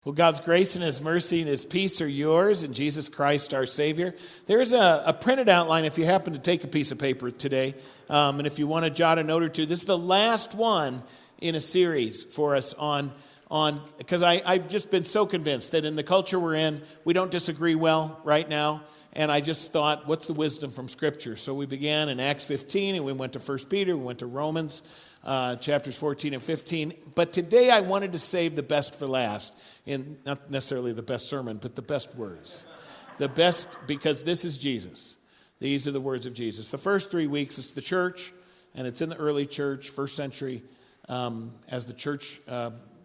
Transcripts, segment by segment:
Well, God's grace and His mercy and His peace are yours in Jesus Christ our Savior. There's a printed outline if you happen to take a piece of paper today. And if you want to jot a note or two, this is the last one in a series for us on because I've just been so convinced that in the culture we're in, we don't disagree well right now. And I just thought, what's the wisdom from Scripture? So we began in Acts 15, and we went to 1 Peter, we went to Romans, chapters 14 and 15. But today I wanted to save the best for last. In not necessarily the best sermon, but the best words. The best, because this is Jesus. These are the words of Jesus. The first 3 weeks, it's the church, and it's in the early church, first century, as the church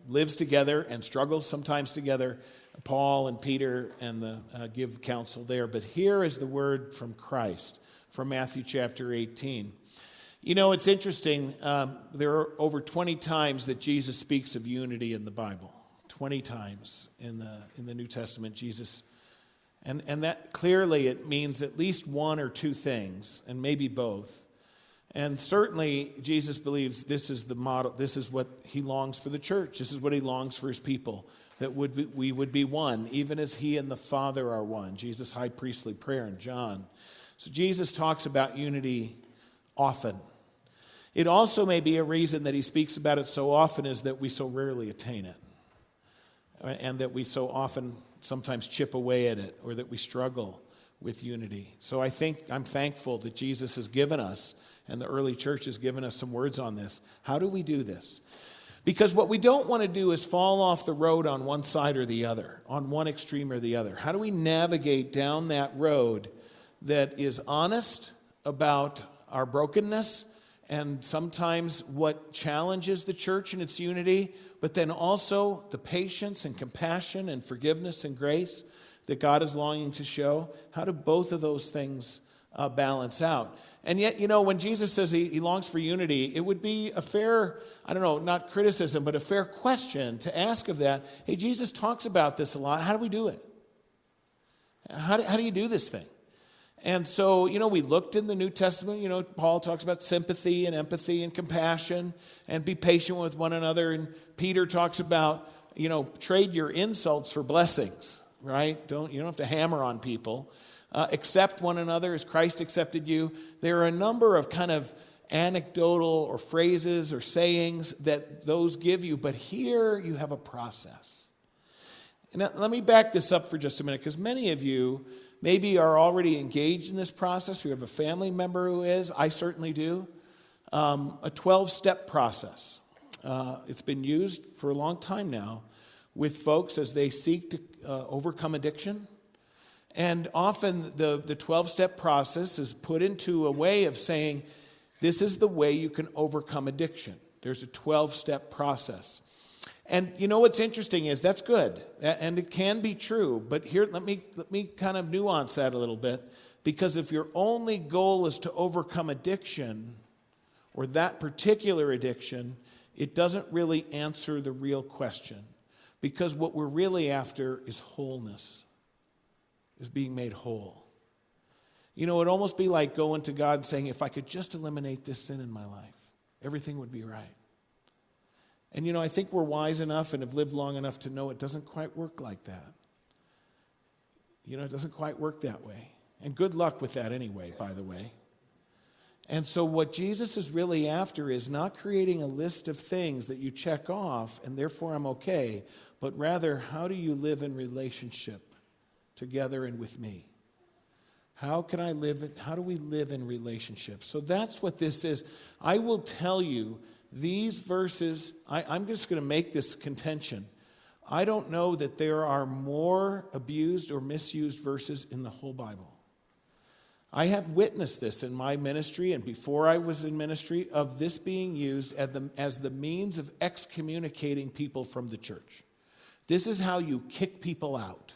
lives together and struggles sometimes together. Paul and Peter and give counsel there. But here is the word from Christ, from Matthew chapter 18. You know, it's interesting. There are over 20 times that Jesus speaks of unity in the Bible. 20 times in the New Testament, Jesus, and that clearly it means at least one or two things, and maybe both. And certainly Jesus believes this is the model, this is what He longs for the church, this is what He longs for His people, that we would be one, even as He and the Father are one. Jesus' high priestly prayer in John. So Jesus talks about unity often. It also may be a reason that He speaks about it so often is that we so rarely attain it. And that we so often sometimes chip away at it, or that we struggle with unity. So I'm thankful that Jesus has given us, and the early church has given us some words on this. How do we do this? Because what we don't want to do is fall off the road on one side or the other, on one extreme or the other. How do we navigate down that road that is honest about our brokenness, and sometimes what challenges the church in its unity, but then also the patience and compassion and forgiveness and grace that God is longing to show? How do both of those things balance out? And yet, you know, when Jesus says he longs for unity, it would be a fair, not criticism, but a fair question to ask of that. Hey, Jesus talks about this a lot. How do we do it? How do you do this thing? And so, we looked in the New Testament, Paul talks about sympathy and empathy and compassion and be patient with one another. And Peter talks about, trade your insults for blessings, right? You don't have to hammer on people. Accept one another as Christ accepted you. There are a number of kind of anecdotal or phrases or sayings that those give you, but here you have a process. Now, let me back this up for just a minute, because many of you maybe are already engaged in this process. You have a family member who is. I certainly do. A 12-step process. It's been used for a long time now with folks as they seek to overcome addiction. And often the 12-step process is put into a way of saying, this is the way you can overcome addiction. There's a 12-step process. And what's interesting is that's good, and it can be true. But here, let me kind of nuance that a little bit, because if your only goal is to overcome addiction, or that particular addiction, it doesn't really answer the real question. Because what we're really after is wholeness, is being made whole. It'd almost be like going to God and saying, if I could just eliminate this sin in my life, everything would be right. And I think we're wise enough and have lived long enough to know it doesn't quite work like that. It doesn't quite work that way. And good luck with that anyway, by the way. And so what Jesus is really after is not creating a list of things that you check off and therefore I'm okay, but rather, how do you live in relationship together and with me? How do we live in relationship? So that's what this is. I will tell you, these verses, I'm just going to make this contention. I don't know that there are more abused or misused verses in the whole Bible. I have witnessed this in my ministry and before I was in ministry, of this being used as the means of excommunicating people from the church. This is how you kick people out.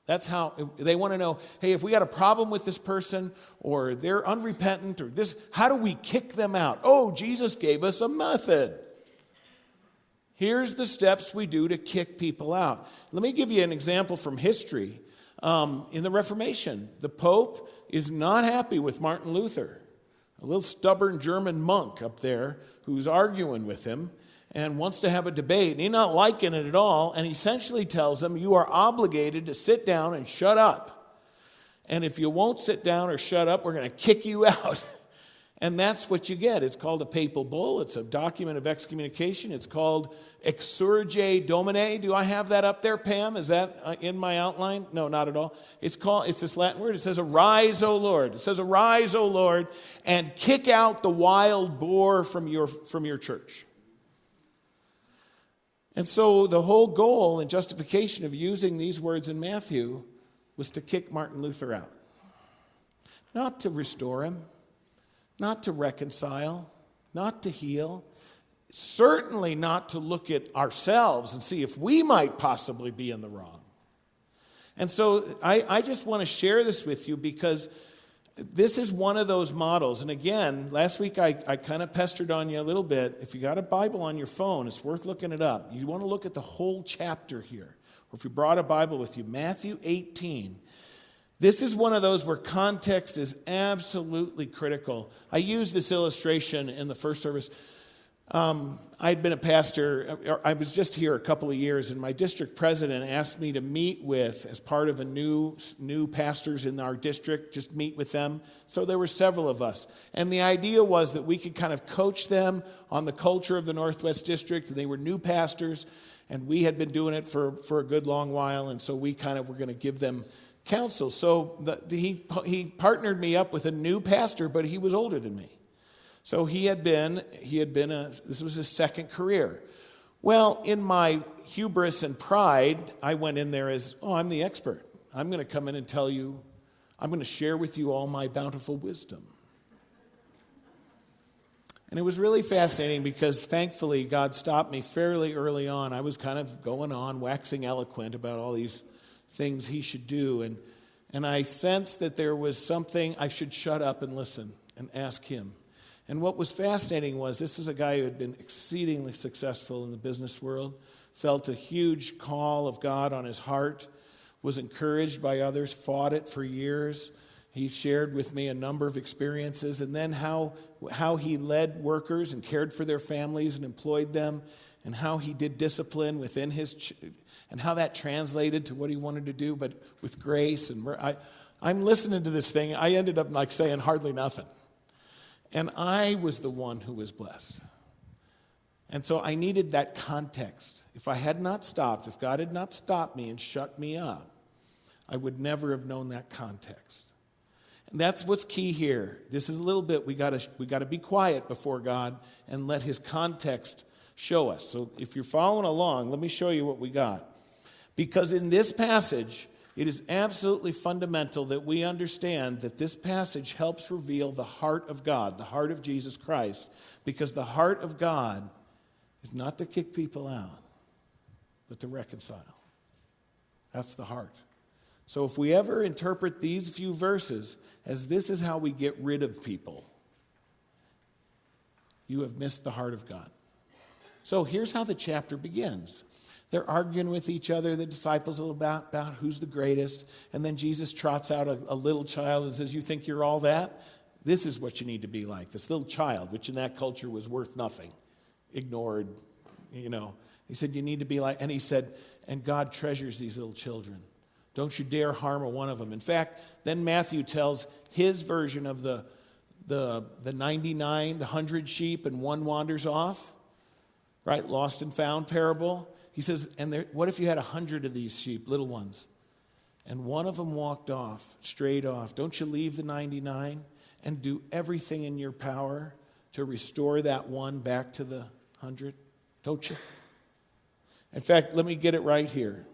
That's how they want to know, hey, if we got a problem with this person or they're unrepentant or this, how do we kick them out? Oh, Jesus gave us a method. Here's the steps we do to kick people out. Let me give you an example from history. In the Reformation, the Pope is not happy with Martin Luther, a little stubborn German monk up there who's arguing with him. and wants to have a debate, and he's not liking it at all, and he essentially tells them, you are obligated to sit down and shut up. And if you won't sit down or shut up, we're going to kick you out. And that's what you get. It's called a papal bull. It's a document of excommunication. It's called Exsurge Domine. Do I have that up there, Pam? Is that in my outline? No, not at all. It's this Latin word. It says, arise, O Lord. It says, arise, O Lord, and kick out the wild boar from your church. And so the whole goal and justification of using these words in Matthew was to kick Martin Luther out. Not to restore him, not to reconcile, not to heal, certainly not to look at ourselves and see if we might possibly be in the wrong. And so I just want to share this with you because this is one of those models. And again, last week I kind of pestered on you a little bit. If you got a Bible on your phone, it's worth looking it up. You want to look at the whole chapter here. Or if you brought a Bible with you, Matthew 18. This is one of those where context is absolutely critical. I used this illustration in the first service. I'd been a pastor. I was just here a couple of years, and my district president asked me to meet with, as part of a new pastors in our district, just meet with them. So there were several of us. And the idea was that we could kind of coach them on the culture of the Northwest District. And they were new pastors, and we had been doing it for a good long while. And so we kind of were going to give them counsel. So he partnered me up with a new pastor, but he was older than me. So this was his second career. Well, in my hubris and pride, I went in there as, I'm the expert. I'm going to come in and tell you, I'm going to share with you all my bountiful wisdom. And it was really fascinating because thankfully God stopped me fairly early on. I was kind of going on, waxing eloquent about all these things he should do. And I sensed that there was something I should shut up and listen and ask him. And what was fascinating was this was a guy who had been exceedingly successful in the business world, felt a huge call of God on his heart, was encouraged by others, fought it for years. He shared with me a number of experiences, and then how he led workers and cared for their families and employed them, and how he did discipline within and how that translated to what he wanted to do, but with grace. And I'm listening to this thing. I ended up like saying hardly nothing. And I was the one who was blessed. And so I needed that context. If I had not stopped, if God had not stopped me and shut me up, I would never have known that context. And that's what's key here. This is a little bit, we got to be quiet before God and let his context show us. So if you're following along, let me show you what we got. Because in this passage, it is absolutely fundamental that we understand that this passage helps reveal the heart of God, the heart of Jesus Christ, because the heart of God is not to kick people out, but to reconcile. That's the heart. So if we ever interpret these few verses as this is how we get rid of people, you have missed the heart of God. So here's how the chapter begins. They're arguing with each other, the disciples, about who's the greatest. And then Jesus trots out a little child and says, you think you're all that? This is what you need to be like. This little child, which in that culture was worth nothing, ignored, He said, you need to be like, and he said, and God treasures these little children. Don't you dare harm one of them. In fact, then Matthew tells his version of the 99, the 100 sheep, and one wanders off, right? Lost and found parable. He says, what if you had 100 of these sheep, little ones, and one of them walked off, strayed off? Don't you leave the 99 and do everything in your power to restore that one back to the 100? Don't you? In fact, let me get it right here.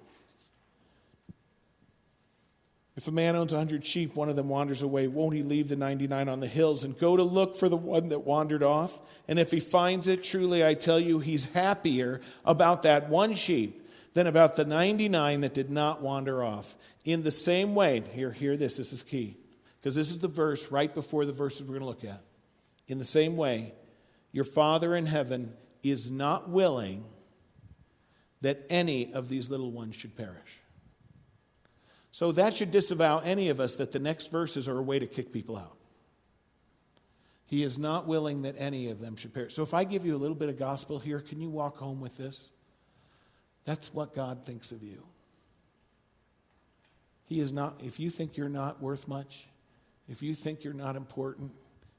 If a man owns 100 sheep, one of them wanders away, won't he leave the 99 on the hills and go to look for the one that wandered off? And if he finds it, truly I tell you, he's happier about that one sheep than about the 99 that did not wander off. In the same way, hear this is key, because this is the verse right before the verses we're going to look at. In the same way, your Father in heaven is not willing that any of these little ones should perish. So that should disavow any of us that the next verses are a way to kick people out. He is not willing that any of them should perish. So if I give you a little bit of gospel here, can you walk home with this? That's what God thinks of you. He is not, if you think you're not worth much, if you think you're not important,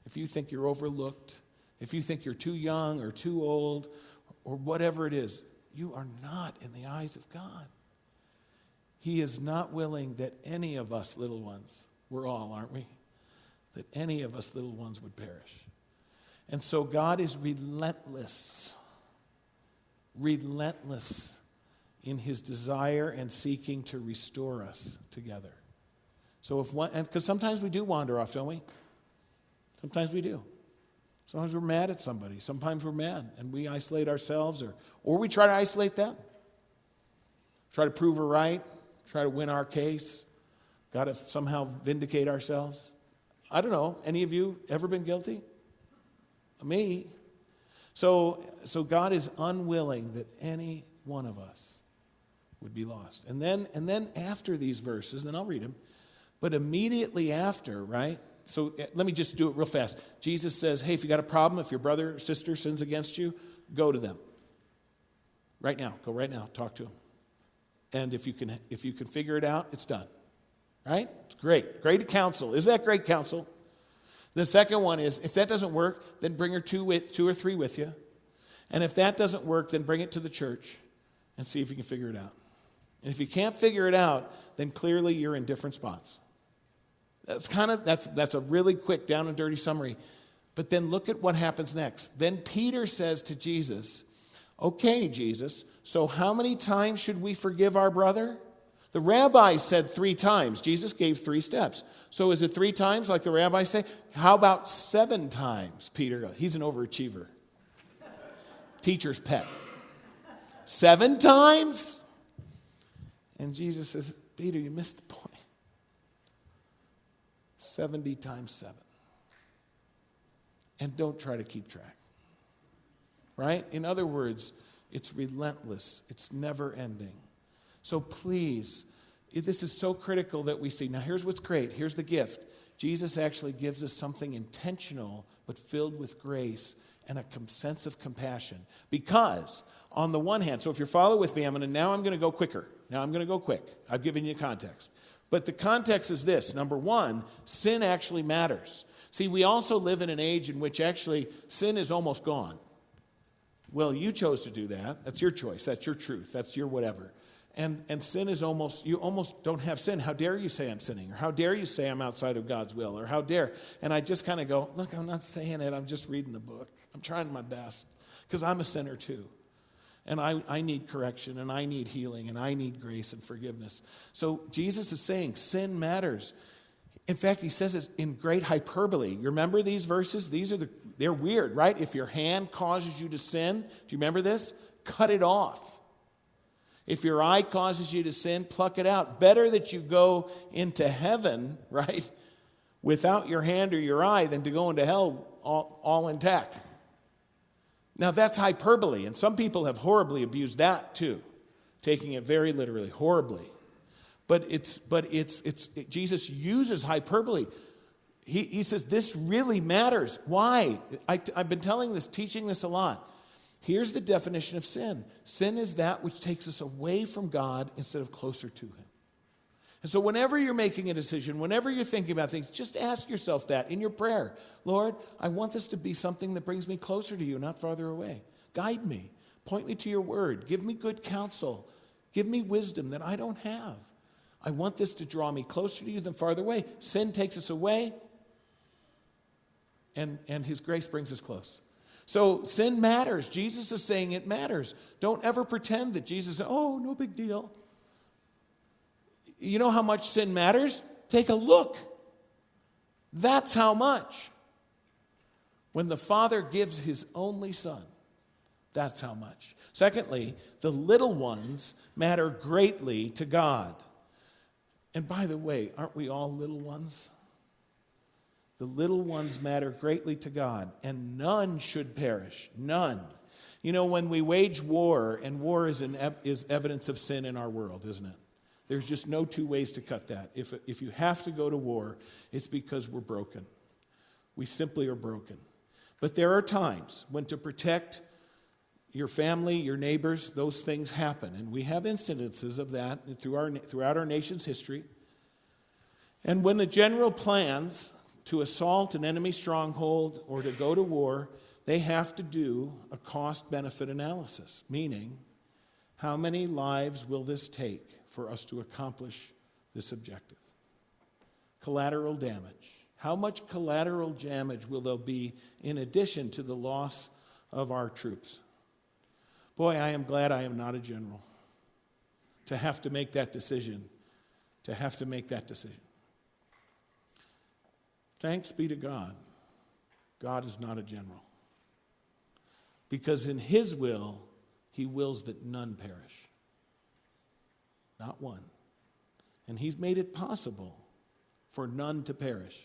if you think you're overlooked, if you think you're too young or too old or whatever it is, you are not in the eyes of God. He is not willing that any of us little ones, we're all, aren't we? That any of us little ones would perish. And so God is relentless in his desire and seeking to restore us together. So if one, and because sometimes we do wander off, don't we? Sometimes we do. Sometimes we're mad at somebody. Sometimes we're mad and we isolate ourselves or we try to isolate them. Try to prove her right. Try to win our case. Got to somehow vindicate ourselves. I don't know. Any of you ever been guilty? Me. So God is unwilling that any one of us would be lost. And then after these verses, then I'll read them. But immediately after, right? So let me just do it real fast. Jesus says, hey, if you got a problem, if your brother or sister sins against you, go to them. Right now. Go right now. Talk to them. And if you can figure it out, it's done. Right? It's great. Great counsel. Is that great counsel? The second one is, if that doesn't work, then bring her two or three with you. And if that doesn't work, then bring it to the church and see if you can figure it out. And if you can't figure it out, then clearly you're in different spots. That's a really quick down and dirty summary. But then look at what happens next. Then Peter says to Jesus, okay, Jesus, so how many times should we forgive our brother? The rabbi said 3 times. Jesus gave 3 steps. So is it 3 times like the rabbis say? How about 7 times, Peter? He's an overachiever. Teacher's pet. 7 times? And Jesus says, Peter, you missed the point. 70 times 7. And don't try to keep track. Right? In other words, it's relentless. It's never ending. So please, this is so critical that we see. Now here's what's great. Here's the gift. Jesus actually gives us something intentional but filled with grace and a sense of compassion. Because on the one hand, so if you're following with me, I'm going to go quicker. Now I'm going to go quick. I've given you context. But the context is this. Number one, sin actually matters. See, we also live in an age in which actually sin is almost gone. Well, you chose to do that. That's your choice. That's your truth. That's your whatever. And sin is you almost don't have sin. How dare you say I'm sinning? Or how dare you say I'm outside of God's will? Or how dare? And I just kind of go, look, I'm not saying it. I'm just reading the book. I'm trying my best because I'm a sinner too. And I need correction and I need healing and I need grace and forgiveness. So Jesus is saying sin matters. In fact, he says it in great hyperbole. You remember these verses? They're weird, right? If your hand causes you to sin, do you remember this? Cut it off. If your eye causes you to sin, pluck it out. Better that you go into heaven, right, without your hand or your eye than to go into hell all intact. Now that's hyperbole, and some people have horribly abused that too, taking it very literally, horribly. But Jesus uses hyperbole. He says this really matters. Why? I've been teaching this a lot. Here's the definition of sin. Sin is that which takes us away from God instead of closer to him. And so whenever you're making a decision, whenever you're thinking about things, just ask yourself that in your prayer. Lord, I want this to be something that brings me closer to you, not farther away. Guide me. Point me to your word. Give me good counsel. Give me wisdom that I don't have. I want this to draw me closer to you than farther away. Sin takes us away, and his grace brings us close. So sin matters. Jesus is saying it matters. Don't ever pretend that Jesus said, oh, no big deal. You know how much sin matters? Take a look. That's how much. When the Father gives his only Son, that's how much. Secondly, the little ones matter greatly to God. And by the way, aren't we all little ones? The little ones matter greatly to God, and none should perish. None. You know, when we wage war, and war is evidence of sin in our world, isn't it? There's just no 2 ways to cut that. If you have to go to war, it's because we're broken. We simply are broken. But there are times when to protect your family, your neighbors, those things happen. And we have incidences of that throughout our nation's history. And when the general plans to assault an enemy stronghold or to go to war, they have to do a cost-benefit analysis, meaning how many lives will this take for us to accomplish this objective? Collateral damage. How much collateral damage will there be in addition to the loss of our troops? Boy, I am glad I am not a general to have to make that decision. Thanks be to God, God is not a general. Because in his will, he wills that none perish. Not one. And he's made it possible for none to perish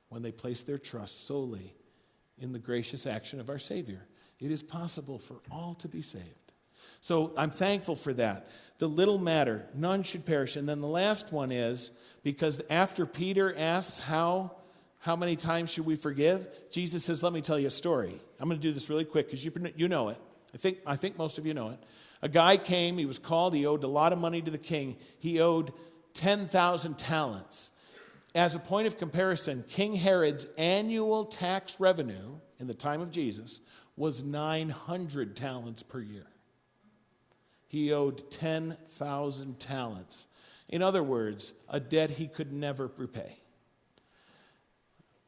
when they place their trust solely in the gracious action of our Savior. It is possible for all to be saved. So I'm thankful for that. The little matter, none should perish. And then the last one is, because after Peter asks how many times should we forgive, Jesus says, let me tell you a story. I'm going to do this really quick because you know it. I think most of you know it. A guy came, he was called, he owed a lot of money to the king. He owed 10,000 talents. As a point of comparison, King Herod's annual tax revenue in the time of Jesus was 900 talents per year. He owed 10,000 talents. In other words, a debt he could never repay.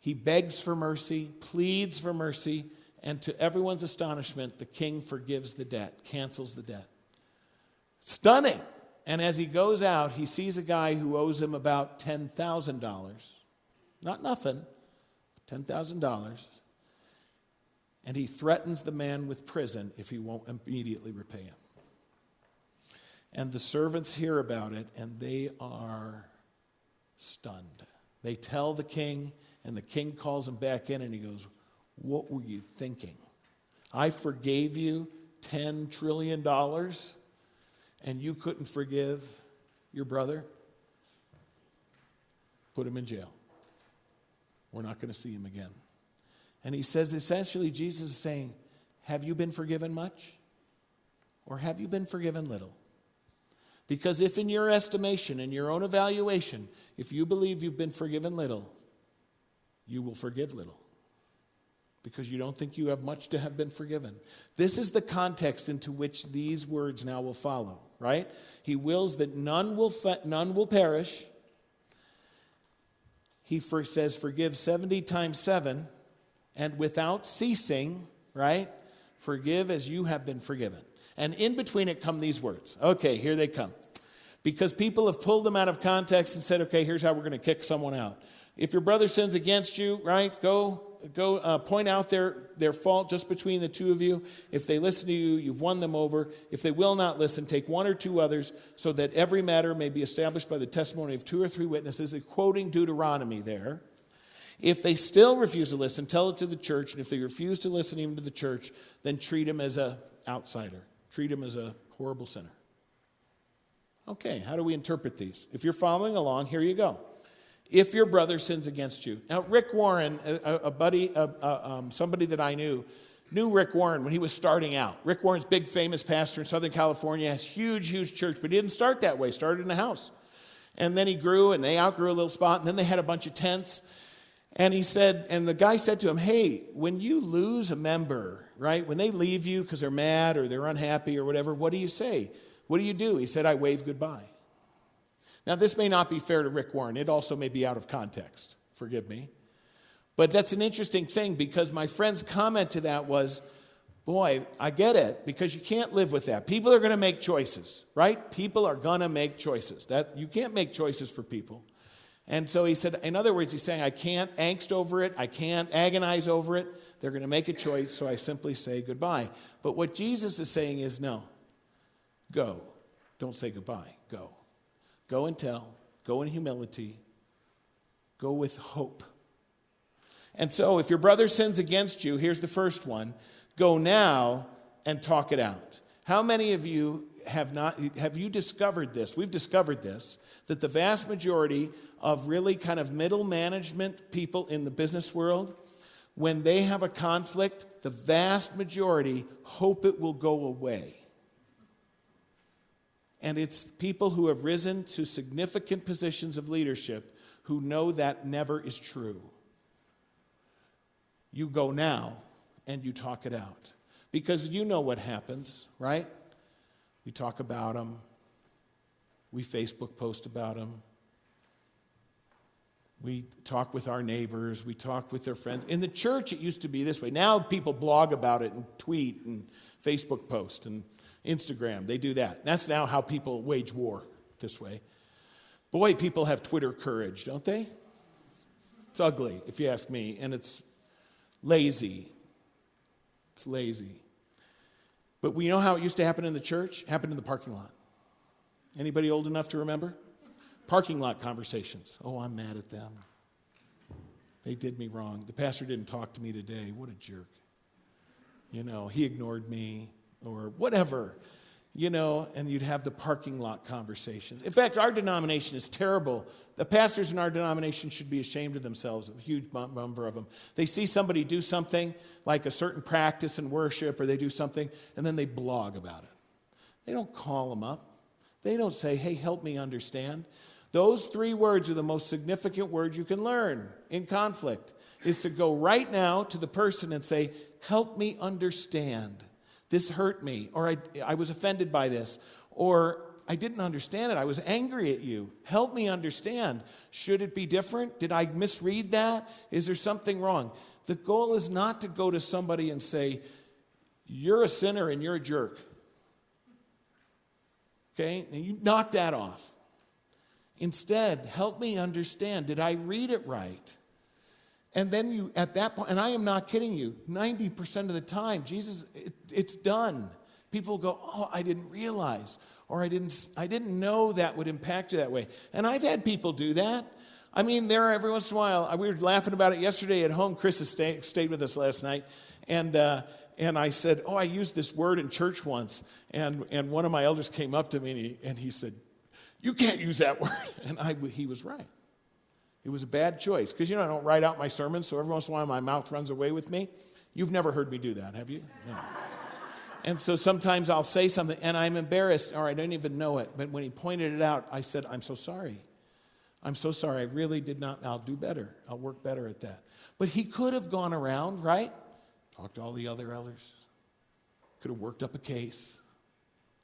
He begs for mercy, pleads for mercy, and to everyone's astonishment, the king forgives the debt, cancels the debt. Stunning. And as he goes out, he sees a guy who owes him about $10,000. Not nothing, $10,000. And he threatens the man with prison if he won't immediately repay him. And the servants hear about it, and they are stunned. They tell the king, and the king calls him back in, and he goes, what were you thinking? I forgave you $10 trillion, and you couldn't forgive your brother? Put him in jail. We're not going to see him again. And he says, essentially, Jesus is saying, have you been forgiven much? Or have you been forgiven little? Because if in your estimation, in your own evaluation, if you believe you've been forgiven little, you will forgive little. Because you don't think you have much to have been forgiven. This is the context into which these words now will follow, right? He wills that none will perish. He says, forgive 70 times 7, and without ceasing, right? Forgive as you have been forgiven. And in between it come these words. Okay, here they come. Because people have pulled them out of context and said, okay, here's how we're going to kick someone out. If your brother sins against you, right, go point out their fault just between the two of you. If they listen to you, you've won them over. If they will not listen, take one or two others so that every matter may be established by the testimony of 2 or 3 witnesses, quoting Deuteronomy there. If they still refuse to listen, tell it to the church. And if they refuse to listen even to the church, then treat him as an outsider. Treat him as a horrible sinner. Okay, how do we interpret these? If you're following along, here you go. If your brother sins against you. Now, Rick Warren, a buddy, somebody that I knew Rick Warren when he was starting out. Rick Warren's big, famous pastor in Southern California, has huge, huge church, but he didn't start that way. Started in a house. And then he grew, and they outgrew a little spot, and then they had a bunch of tents. And he said, and the guy said to him, hey, when you lose a member, right, when they leave you because they're mad or they're unhappy or whatever, what do you say? What do you do? He said, I wave goodbye. Now, this may not be fair to Rick Warren. It also may be out of context. Forgive me. But that's an interesting thing because my friend's comment to that was, boy, I get it because you can't live with that. People are going to make choices, right? People are going to make choices. That you can't make choices for people. And so he said, in other words, he's saying, I can't angst over it. I can't agonize over it. They're going to make a choice, so I simply say goodbye. But what Jesus is saying is, no, go. Don't say goodbye. Go. Go and tell. Go in humility. Go with hope. And so if your brother sins against you, here's the first one. Go now and talk it out. How many of you have you discovered this? We've discovered this, that the vast majority of really kind of middle management people in the business world, when they have a conflict, the vast majority hope it will go away. And it's people who have risen to significant positions of leadership who know that never is true. You go now and you talk it out. Because you know what happens, right? We talk about them. We Facebook post about them. We talk with our neighbors. We talk with their friends. In the church, it used to be this way. Now people blog about it and tweet and Facebook post and Instagram. They do that. That's now how people wage war this way. Boy, people have Twitter courage, don't they? It's ugly, if you ask me, and it's lazy. It's lazy. But we know how it used to happen in the church? It happened in the parking lot. Anybody old enough to remember? Parking lot conversations. Oh, I'm mad at them. They did me wrong. The pastor didn't talk to me today. What a jerk. He ignored me or whatever. And you'd have the parking lot conversations. In fact, our denomination is terrible. The pastors in our denomination should be ashamed of themselves, a huge number of them. They see somebody do something like a certain practice in worship, or they do something, and then they blog about it. They don't call them up. They don't say, hey, help me understand. Those 3 words are the most significant words you can learn in conflict, is to go right now to the person and say, help me understand. This hurt me, or I was offended by this, or I didn't understand it. I was angry at you. Help me understand. Should it be different? Did I misread that? Is there something wrong? The goal is not to go to somebody and say, you're a sinner and you're a jerk. Okay? And you knock that off. Instead, help me understand. Did I read it right? And then you, at that point, and I am not kidding you, 90% of the time, Jesus, it's done. People go, oh, I didn't realize, or I didn't know that would impact you that way. And I've had people do that. I mean, there every once in a while, we were laughing about it yesterday at home. Chris has stayed with us last night, and I said, oh, I used this word in church once, and one of my elders came up to me, and he said, you can't use that word. And he was right. It was a bad choice. Because, I don't write out my sermons, so every once in a while my mouth runs away with me. You've never heard me do that, have you? No. And so sometimes I'll say something, and I'm embarrassed, or I don't even know it. But when he pointed it out, I said, I'm so sorry. I'm so sorry. I really did not. I'll do better. I'll work better at that. But he could have gone around, right? Talked to all the other elders. Could have worked up a case.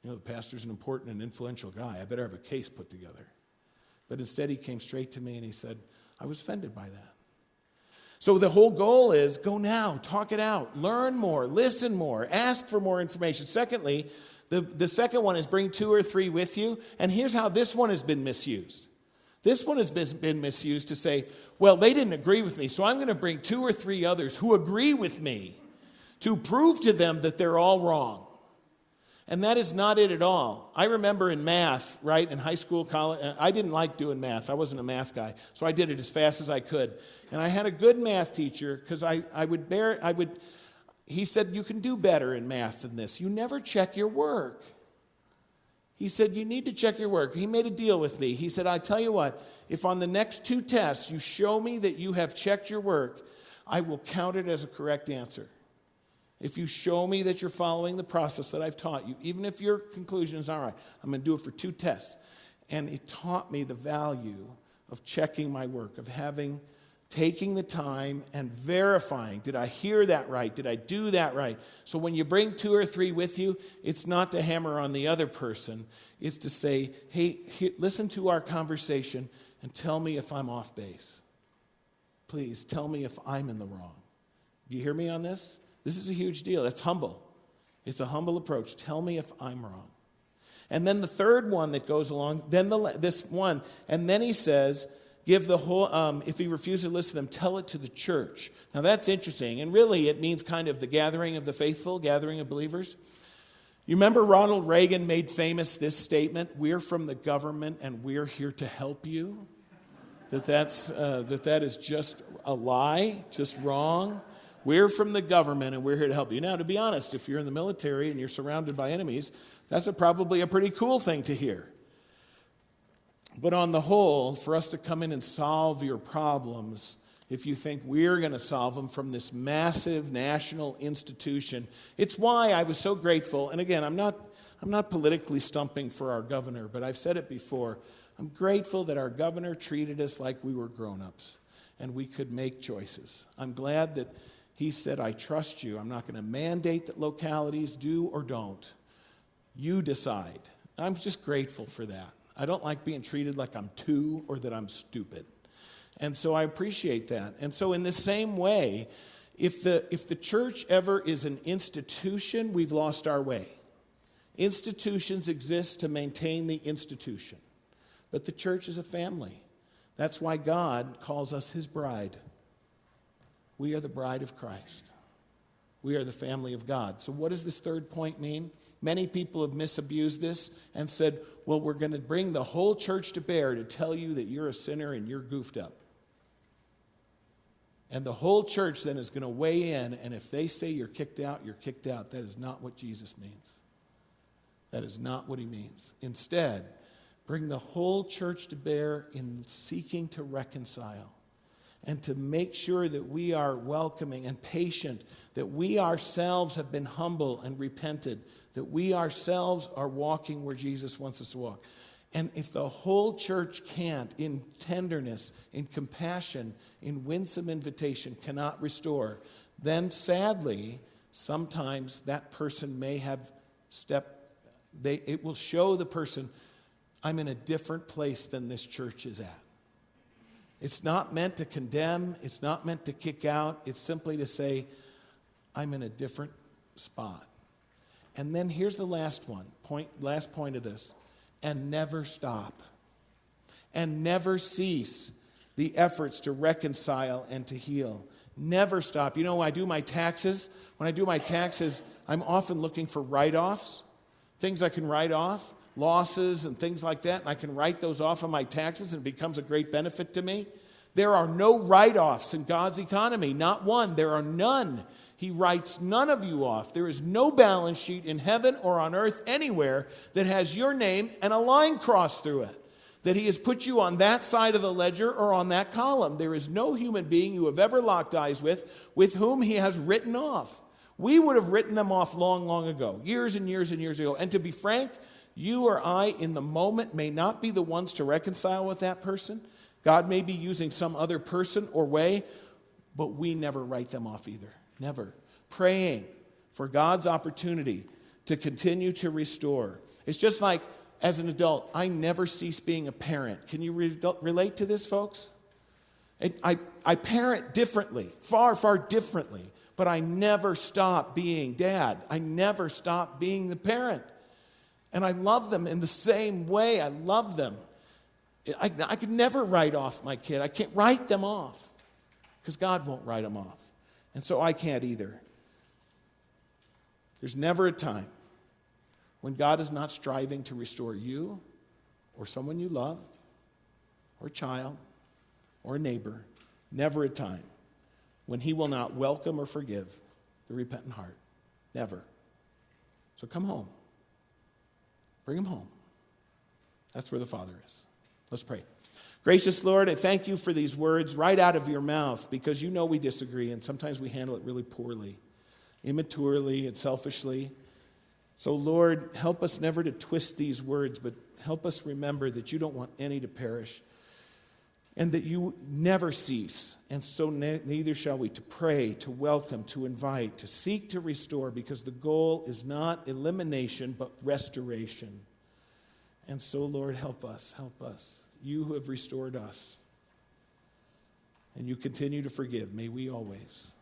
The pastor's an important and influential guy. I better have a case put together. But instead, he came straight to me and he said, I was offended by that. So the whole goal is go now, talk it out, learn more, listen more, ask for more information. Secondly, the second one is bring 2 or 3 with you. And here's how this one has been misused. This one has been misused to say, well, they didn't agree with me, so I'm going to bring 2 or 3 others who agree with me to prove to them that they're all wrong. And that is not it at all. I remember in math, right, in high school, college, I didn't like doing math. I wasn't a math guy, so I did it as fast as I could. And I had a good math teacher because he said, you can do better in math than this. You never check your work. He said, you need to check your work. He made a deal with me. He said, I tell you what, if on the next 2 tests you show me that you have checked your work, I will count it as a correct answer. If you show me that you're following the process that I've taught you, even if your conclusion is all right, I'm going to do it for 2 tests. And it taught me the value of checking my work, of taking the time and verifying, did I hear that right? Did I do that right? So when you bring 2 or 3 with you, it's not to hammer on the other person. It's to say, hey, listen to our conversation and tell me if I'm off base. Please tell me if I'm in the wrong. Do you hear me on this? This is a huge deal. It's humble. It's a humble approach. Tell me if I'm wrong. And then the third one that goes along, this one, and then he says, give the whole, if he refuses to listen to them, tell it to the church. Now that's interesting. And really it means kind of the gathering of the faithful, gathering of believers. You remember Ronald Reagan made famous this statement, we're from the government and we're here to help you? That is just a lie, just wrong. We're from the government and we're here to help you. Now, to be honest, if you're in the military and you're surrounded by enemies, That's probably a pretty cool thing to hear. But on the whole, for us to come in and solve your problems, if you think we're going to solve them from this massive national institution, it's why I was so grateful. And again, I'm not politically stumping for our governor, but I've said it before. I'm grateful that our governor treated us like we were grown-ups and we could make choices. I'm glad that he said, I trust you. I'm not going to mandate that localities do or don't. You decide. I'm just grateful for that. I don't like being treated like I'm two or that I'm stupid. And so I appreciate that. And so in the same way, if the church ever is an institution, we've lost our way. Institutions exist to maintain the institution. But the church is a family. That's why God calls us his bride. We are the bride of Christ. We are the family of God. So what does this third point mean? Many people have misabused this and said, well, we're going to bring the whole church to bear to tell you that you're a sinner and you're goofed up. And the whole church then is going to weigh in, and if they say you're kicked out, you're kicked out. That is not what Jesus means. That is not what he means. Instead, bring the whole church to bear in seeking to reconcile and to make sure that we are welcoming and patient, that we ourselves have been humble and repented, that we ourselves are walking where Jesus wants us to walk. And if the whole church can't, in tenderness, in compassion, in winsome invitation, cannot restore, then sadly, sometimes that person may have it will show the person, I'm in a different place than this church is at. It's not meant to condemn. It's not meant to kick out. It's simply to say, I'm in a different spot. And then here's the last point of this. And never stop. And never cease the efforts to reconcile and to heal. Never stop. You know, when I do my taxes, I'm often looking for write-offs, things I can write off, losses and things like that, and I can write those off on my taxes and it becomes a great benefit to me. There are no write-offs in God's economy, not one. There are none. He writes none of you off. There is no balance sheet in heaven or on earth anywhere that has your name and a line crossed through it, that he has put you on that side of the ledger or on that column. There is no human being you have ever locked eyes with whom he has written off. We would have written them off long, long ago, years and years and years ago. And to be frank, you or I in the moment may not be the ones to reconcile with that person. God may be using some other person or way, but we never write them off either. Never. Praying for God's opportunity to continue to restore. It's just like as an adult, I never cease being a parent. Can you relate to this, folks? I parent differently, far, far differently, but I never stop being dad. I never stop being the parent. And I love them in the same way. I love them. I could never write off my kid. I can't write them off because God won't write them off. And so I can't either. There's never a time when God is not striving to restore you or someone you love or a child or a neighbor. Never a time when he will not welcome or forgive the repentant heart. Never. So come home. Bring him home. That's where the Father is. Let's pray. Gracious Lord, I thank you for these words right out of your mouth because you know we disagree and sometimes we handle it really poorly, immaturely and selfishly. So Lord, help us never to twist these words, but help us remember that you don't want any to perish and that you never cease. And so neither shall we, to pray, to welcome, to invite, to seek to restore, because the goal is not elimination, but restoration. And so, Lord, help us, help us. You who have restored us, and you continue to forgive, may we always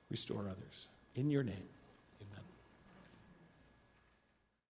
restore others. In your name.